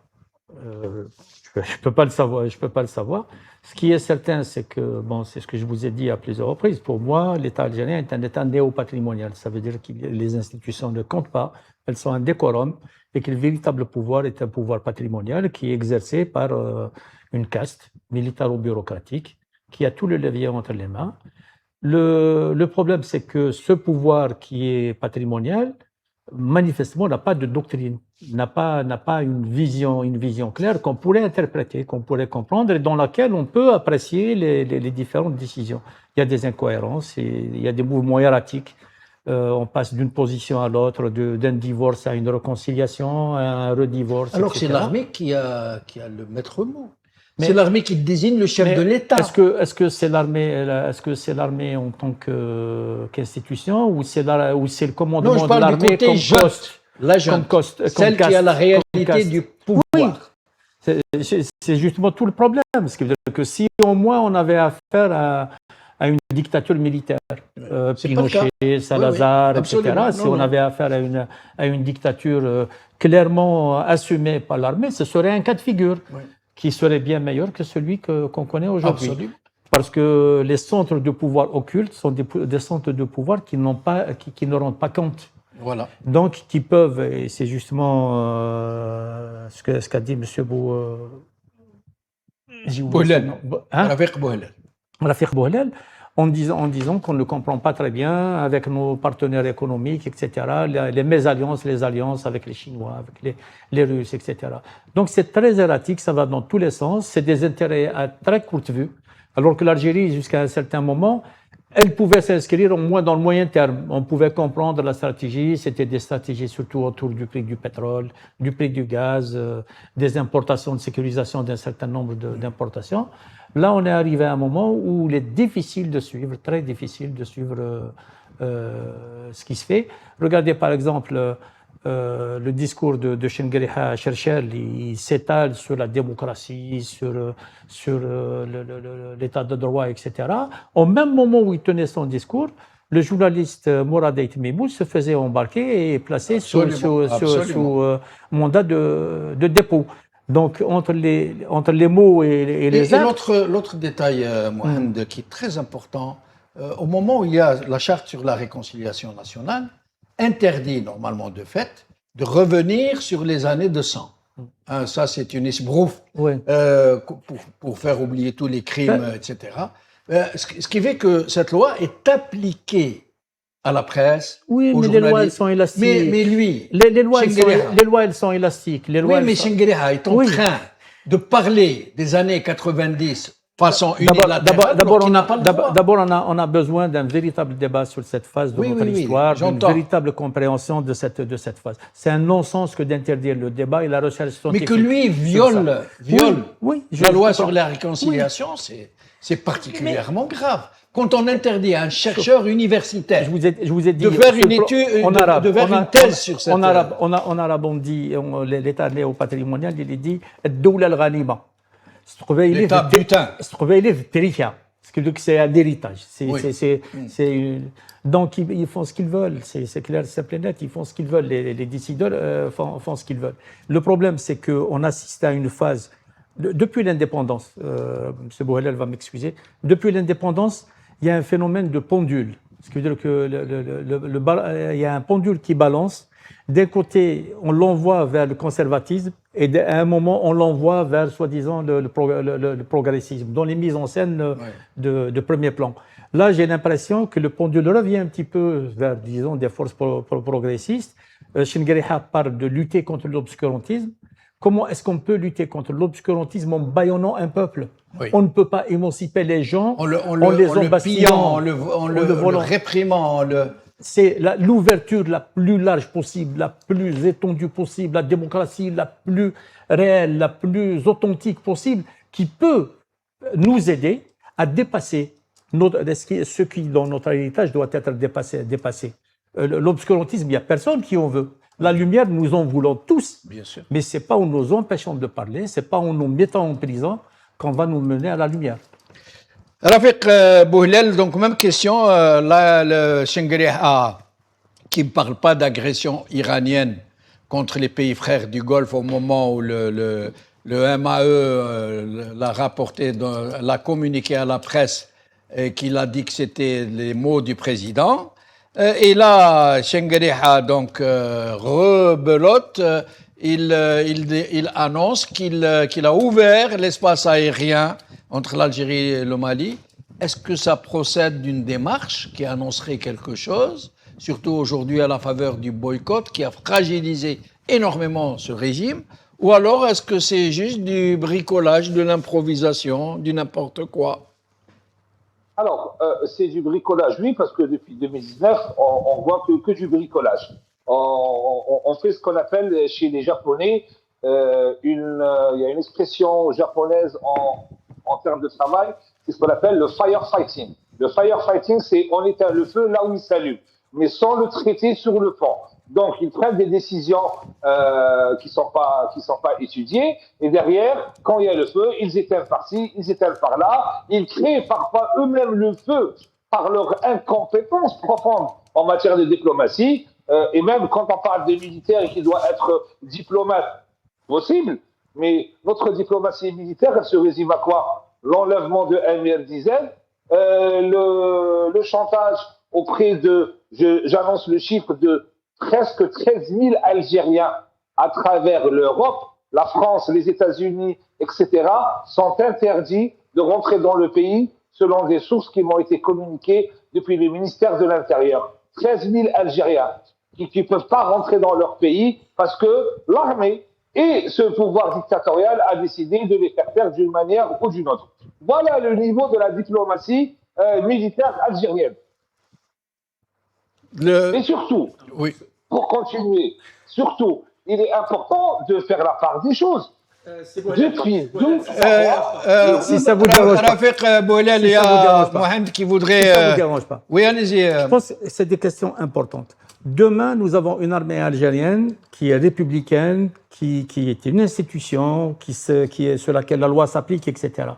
Je peux pas le savoir. Je peux pas le savoir. Ce qui est certain, c'est que, bon, c'est ce que je vous ai dit à plusieurs reprises. Pour moi, l'État algérien est un État néo-patrimonial. Ça veut dire que les institutions ne comptent pas. Elles sont un décorum et que le véritable pouvoir est un pouvoir patrimonial qui est exercé par une caste militaro-bureaucratique qui a tout le levier entre les mains. Le problème, c'est que ce pouvoir qui est patrimonial, manifestement, n'a pas de doctrine, n'a pas une vision claire qu'on pourrait interpréter, qu'on pourrait comprendre et dans laquelle on peut apprécier les différentes décisions. Il y a des incohérences, il y a des mouvements erratiques. On passe d'une position à l'autre, d'un divorce à une réconciliation, à un redivorce. Alors etc. c'est l'armée qui a le maître mot. C'est l'armée qui désigne le chef de l'État. Est-ce que c'est l'armée en tant qu'institution ou c'est le commandement de l'armée comme poste, celle qui a la réalité du pouvoir. Oui. C'est justement tout le problème. Ce qui veut dire que si au moins on avait affaire à une dictature militaire, Pinochet, Salazar, etc., si on avait affaire à une dictature clairement assumée par l'armée, ce serait un cas de figure. Oui. Qui serait bien meilleur que celui qu'on connaît aujourd'hui. Absolument. Parce que les centres de pouvoir occultes sont des centres de pouvoir qui ne rendent pas compte. Voilà. Donc, qui peuvent, et c'est justement ce qu'a dit M. Bouhelel. Ravek Bouhelel, en disant qu'on ne comprend pas très bien avec nos partenaires économiques, etc., les mésalliances, les alliances avec les Chinois, avec les Russes, etc. Donc c'est très erratique, ça va dans tous les sens, c'est des intérêts à très courte vue, alors que l'Algérie, jusqu'à un certain moment, elle pouvait s'inscrire au moins dans le moyen terme. On pouvait comprendre la stratégie, c'était des stratégies surtout autour du prix du pétrole, du prix du gaz, des importations, de sécurisation d'un certain nombre d'importations. Là, on est arrivé à un moment où il est difficile de suivre, très difficile de suivre ce qui se fait. Regardez par exemple le discours de Chengueleha à Cherchel, il s'étale sur la démocratie, sur l'état de droit, etc. Au même moment où il tenait son discours, le journaliste Mourad Aït-Mimoun se faisait embarquer et placer sous mandat de dépôt. Donc, entre les mots et les actes... L'autre détail, Mohamed, qui est très important, au moment où il y a la charte sur la réconciliation nationale, interdit normalement de fait de revenir sur les années de sang. Hein, ça, c'est une esbrouffe pour faire oublier tous les crimes, etc. Ce qui fait que cette loi est appliquée à la presse. Oui, mais les lois, elles sont élastiques. Mais lui, les lois, elles sont élastiques. Mais Chengueleha est en train de parler des années 90 façon unilatérale. D'abord, on a besoin d'un véritable débat sur cette phase de notre histoire, d'une véritable compréhension de cette phase. C'est un non-sens que d'interdire le débat et la recherche scientifique. Mais que lui viole la loi sur la réconciliation, c'est particulièrement grave. Quand on interdit à un chercheur universitaire je vous ai dit, de faire une étude, de faire une thèse sur cette... En arabe, on dit, l'État néo-patrimonial, il dit « Doula al-Ghanima ». L'État butin. C'est Ce qui veut dire que c'est un héritage. Oui. Donc, ils font ce qu'ils veulent. C'est clair, c'est plein net. Ils font ce qu'ils veulent. Les décideurs font ce qu'ils veulent. Le problème, c'est qu'on assiste à une phase, depuis l'indépendance, M. Bouhelel va m'excuser, depuis l'indépendance, il y a un phénomène de pendule. Ce qui veut dire qu'il y a un pendule qui balance. D'un côté, on l'envoie vers le conservatisme et à un moment, on l'envoie vers, soi-disant, le progressisme, dans les mises en scène de premier plan. Là, j'ai l'impression que le pendule revient un petit peu vers, disons, des forces progressistes. Chengueriha parle de lutter contre l'obscurantisme. Comment est-ce qu'on peut lutter contre l'obscurantisme en bâillonnant un peuple? On ne peut pas émanciper les gens en les embastillant, en le réprimant, C'est l'ouverture la plus large possible, la plus étendue possible, la démocratie la plus réelle, la plus authentique possible, qui peut nous aider à dépasser ce qui, dans notre héritage, doit être dépassé. L'obscurantisme, il n'y a personne qui en veut. La lumière, nous en voulons tous. Bien sûr. Mais ce n'est pas en nous empêchant de parler, ce n'est pas en nous mettant en prison qu'on va nous mener à la lumière. Rafiq Bouhelel, donc même question, là le Chengueriha qui ne parle pas d'agression iranienne contre les pays frères du Golfe au moment où le MAE l'a rapporté, l'a communiqué à la presse et qu'il a dit que c'était les mots du président. Et là, Chengueriha donc rebelote, il annonce qu'il a ouvert l'espace aérien entre l'Algérie et le Mali. Est-ce que ça procède d'une démarche qui annoncerait quelque chose, surtout aujourd'hui à la faveur du boycott qui a fragilisé énormément ce régime, ou alors est-ce que c'est juste du bricolage, de l'improvisation, du n'importe quoi? Alors, c'est du bricolage, oui, parce que depuis 2019, on voit que du bricolage. On fait ce qu'on appelle chez les Japonais, il y a une expression japonaise en termes de travail, c'est ce qu'on appelle le firefighting. Le firefighting, c'est on éteint le feu là où il s'allume, mais sans le traiter sur le fond. Donc, ils prennent des décisions qui sont pas étudiées, et derrière, quand il y a le feu, ils éteignent par-ci, ils éteignent par-là, ils créent parfois eux-mêmes le feu par leur incompétence profonde en matière de diplomatie, et même quand on parle des militaires et qu'ils doivent être diplomates, possible, mais notre diplomatie militaire, elle se résume à quoi? L'enlèvement de MR Diesel, le chantage auprès j'annonce le chiffre de presque 13 000 Algériens à travers l'Europe, la France, les États-Unis, etc., sont interdits de rentrer dans le pays selon des sources qui m'ont été communiquées depuis le ministère de l'Intérieur. 13 000 Algériens qui ne peuvent pas rentrer dans leur pays parce que l'armée et ce pouvoir dictatorial a décidé de les faire taire d'une manière ou d'une autre. Voilà le niveau de la diplomatie militaire algérienne. Et surtout, pour continuer, il est important de faire la part des choses. Depuis si ça vous dérange pas. Rafiq Bouhelel, il y a Mohamed qui voudrait... Si ça vous dérange pas. Oui, allez-y. Je pense que c'est des questions importantes. Demain, nous avons une armée algérienne qui est républicaine, qui est une institution, qui est sur laquelle la loi s'applique, etc.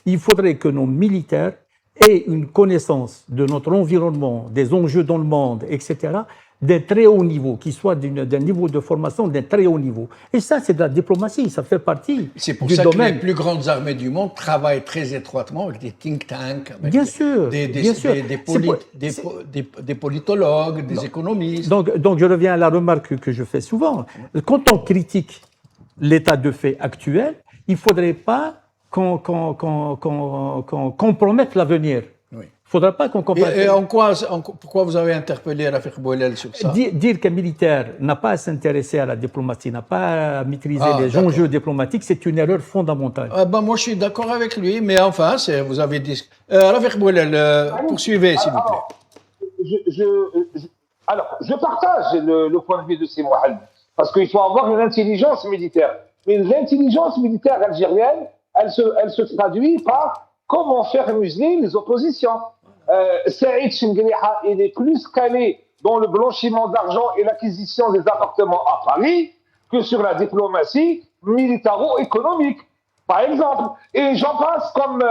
Il faudrait que nos militaires aient une connaissance de notre environnement, des enjeux dans le monde, etc., d'un très haut niveau, qui soit d'un niveau de formation d'un très haut niveau. Et ça, c'est de la diplomatie, ça fait partie du domaine. C'est pour ça que les plus grandes armées du monde travaillent très étroitement avec des think tanks, avec des politologues, des économistes. Donc, je reviens à la remarque que je fais souvent. Quand on critique l'état de fait actuel, il ne faudrait pas qu'on compromette l'avenir. Il ne faudra pas qu'on comprenne. Et pourquoi vous avez interpellé Rafiq Bouhelel sur ça? Dire qu'un militaire n'a pas à s'intéresser à la diplomatie, n'a pas à maîtriser les enjeux diplomatiques, c'est une erreur fondamentale. Moi, je suis d'accord avec lui, mais enfin, vous avez dit... Rafiq Bouhelel, poursuivez, s'il vous plaît. Alors, je partage le point de vue de ces Mohamed, parce qu'il faut avoir une intelligence militaire. Mais l'intelligence militaire algérienne, elle se traduit par comment faire museler les oppositions. Saïd Chengueriha, il est plus calé dans le blanchiment d'argent et l'acquisition des appartements à Paris que sur la diplomatie militaro-économique. par exemple. Et j'en passe comme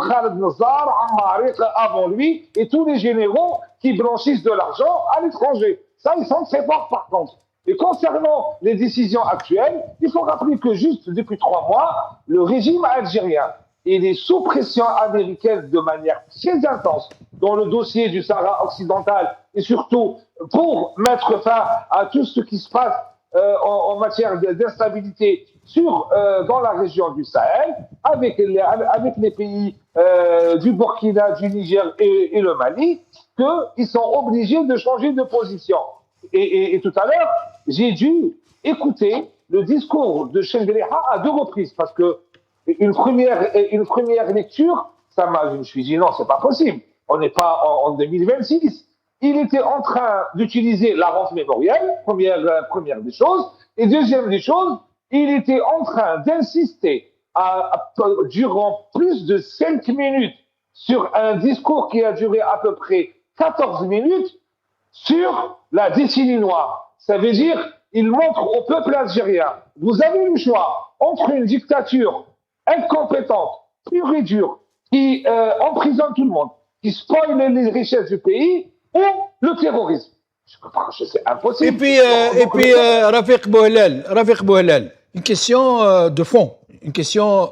Khaled Nazar, Ammar avant lui, et tous les généraux qui blanchissent de l'argent à l'étranger. Ça, ils sont très forts par contre. Et concernant les décisions actuelles, il faut rappeler que juste depuis 3 mois, le régime algérien il est sous pression américaine de manière très intense dans le dossier du Sahara occidental et surtout pour mettre fin à tout ce qui se passe en matière d'instabilité dans la région du Sahel avec les pays du Burkina, du Niger et le Mali, qu'ils sont obligés de changer de position. Et tout à l'heure, j'ai dû écouter le discours de Chengueleha à 2 reprises parce que une première lecture, je me suis dit non, c'est pas possible. On n'est pas en 2026. Il était en train d'utiliser la rente mémorielle, première des choses, et deuxième des choses, il était en train d'insister durant plus de 5 minutes sur un discours qui a duré à peu près 14 minutes sur la décennie noire. Ça veut dire, il montre au peuple algérien, vous avez le choix entre une dictature incompétente, pure et dure, qui emprisonne tout le monde, qui spoile les richesses du pays, ou le terrorisme. C'est impossible. Et puis Rafiq Bouhelal, une question de fond, une question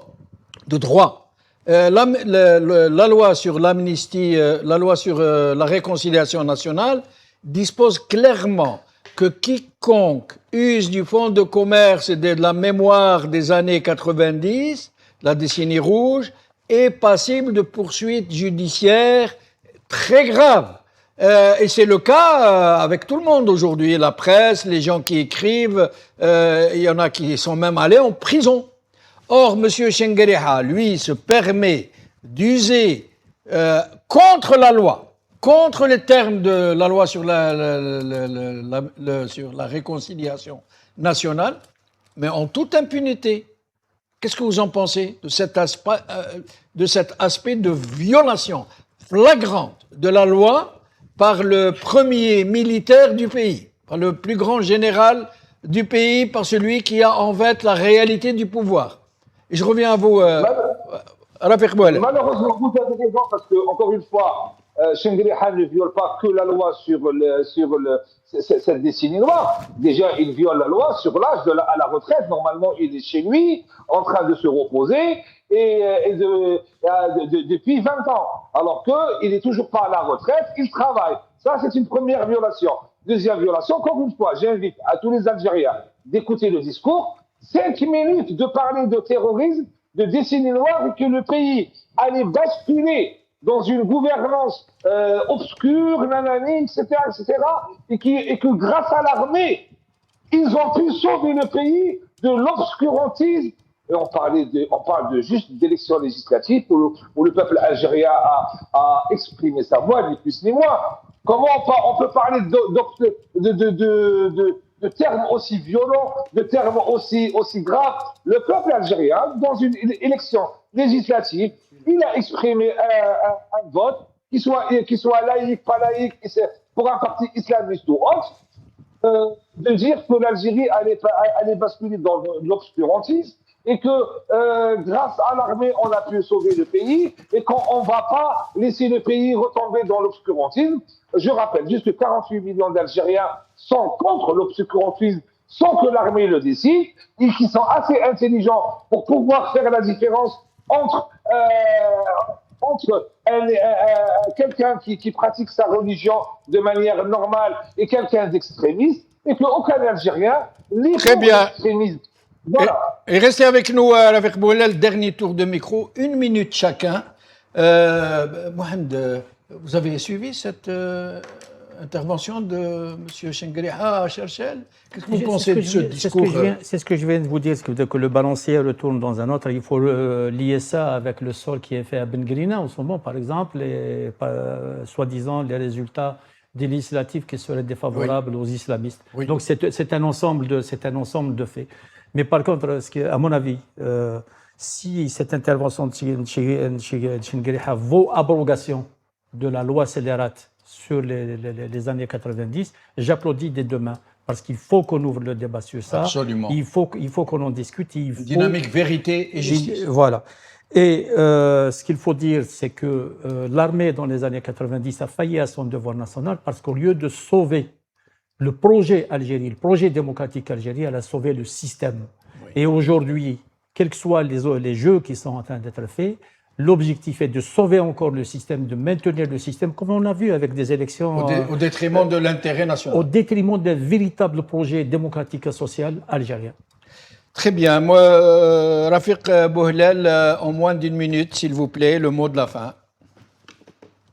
de droit. La loi sur l'amnistie, la loi sur la réconciliation nationale dispose clairement que quiconque use du fonds de commerce et de la mémoire des années 90, la décennie rouge, est passible de poursuites judiciaires très graves. Et c'est le cas avec tout le monde aujourd'hui, la presse, les gens qui écrivent, il y en a qui sont même allés en prison. Or, M. Chengueleha, lui, se permet d'user contre la loi, contre les termes de la loi sur sur la réconciliation nationale, mais en toute impunité. Qu'est-ce que vous en pensez de cet aspect de violation flagrante de la loi par le premier militaire du pays, par le plus grand général du pays, par celui qui a en fait la réalité du pouvoir? Et je reviens à vous, Rafiq Bouhelal. Malheureusement, vous avez raison parce que, encore une fois, Chengueleha ne viole pas que la loi sur cette décennie noire. Déjà, il viole la loi sur l'âge à la retraite. Normalement, il est chez lui, en train de se reposer, depuis 20 ans. Alors qu'il n'est toujours pas à la retraite, il travaille. Ça, c'est une première violation. Deuxième violation, encore une fois, j'invite à tous les Algériens d'écouter le discours. 5 minutes de parler de terrorisme, de décennie noire, et que le pays allait basculer dans une gouvernance obscure, nanani, etc., et que grâce à l'armée, ils ont pu sauver le pays de l'obscurantisme. Et on parle juste d'élections législatives où le peuple algérien a exprimé sa voix, ni plus ni moins. Comment on peut parler de termes aussi violents, de termes aussi graves? Le peuple algérien, dans une élection législative, il a exprimé un vote qui soit laïque, pas laïque, pour un parti islamiste ou autre, de dire que l'Algérie allait basculer dans l'obscurantisme et que grâce à l'armée, on a pu sauver le pays et qu'on ne va pas laisser le pays retomber dans l'obscurantisme. Je rappelle juste que 48 millions d'Algériens sont contre l'obscurantisme sans que l'armée le décide et qui sont assez intelligents pour pouvoir faire la différence entre quelqu'un qui pratique sa religion de manière normale et quelqu'un d'extrémiste, et qu'aucun Algérien n'est Très bien. l'extrémisme. Voilà. Et restez avec nous, avec Bouhelal, dernier tour de micro, 1 minute chacun. Mohamed, vous avez suivi cette intervention de M. Chengueleha à Cherchel? Qu'est-ce que vous pensez de ce discours? C'est ce que je viens de vous dire, que le balancier retourne dans un autre. Il faut lier ça avec le sort qui est fait à Ben Grina en ce moment, par exemple, et soi-disant les résultats des législatives qui seraient défavorables aux islamistes. Oui. Donc c'est un ensemble de faits. Mais par contre, à mon avis, si cette intervention de Chengueleha vaut abrogation de la loi scélérate sur les années 90, j'applaudis dès demain. parce qu'il faut qu'on ouvre le débat sur ça. Absolument. Il faut qu'on en discute. Dynamique, vérité et justice. Voilà. Et ce qu'il faut dire, c'est que l'armée, dans les années 90, a failli à son devoir national parce qu'au lieu de sauver le projet Algérie, le projet démocratique algérien, elle a sauvé le système. Oui. Et aujourd'hui, quels que soient les jeux qui sont en train d'être faits, l'objectif est de sauver encore le système, de maintenir le système, comme on a vu avec des élections... Au détriment de l'intérêt national. Au détriment d'un véritable projet démocratique et social algérien. Très bien. Moi, Rafiq Bouhlel, en moins d'une minute, s'il vous plaît, le mot de la fin.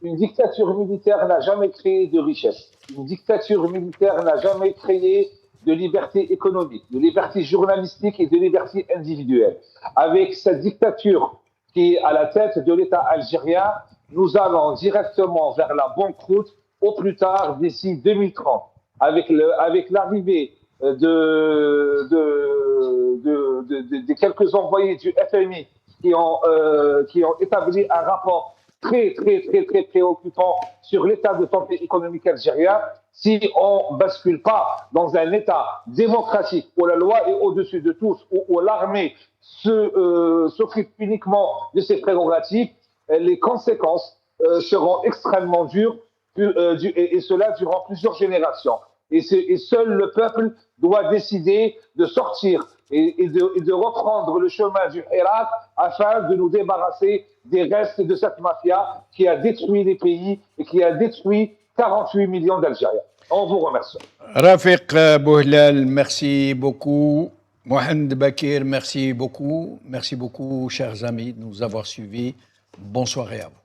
Une dictature militaire n'a jamais créé de richesse. Une dictature militaire n'a jamais créé de liberté économique, de liberté journalistique et de liberté individuelle. Avec cette dictature qui est à la tête de l'État algérien, nous allons directement vers la banqueroute au plus tard d'ici 2030. Avec l'arrivée de quelques envoyés du FMI qui ont établi un rapport très préoccupant sur l'état de santé économique algérien, si on ne bascule pas dans un État démocratique où la loi est au-dessus de tous, où l'armée s'occupe uniquement de ses prérogatives, les conséquences seront extrêmement dures, et cela durant plusieurs générations. Et seul le peuple doit décider de sortir et de reprendre le chemin du Hirak afin de nous débarrasser des restes de cette mafia qui a détruit les pays et qui a détruit 48 millions d'Algériens. On vous remercie. Rafiq Bouhlel, merci beaucoup. Mohamed Bakir, merci beaucoup. Merci beaucoup, chers amis, de nous avoir suivis. Bonne soirée à vous.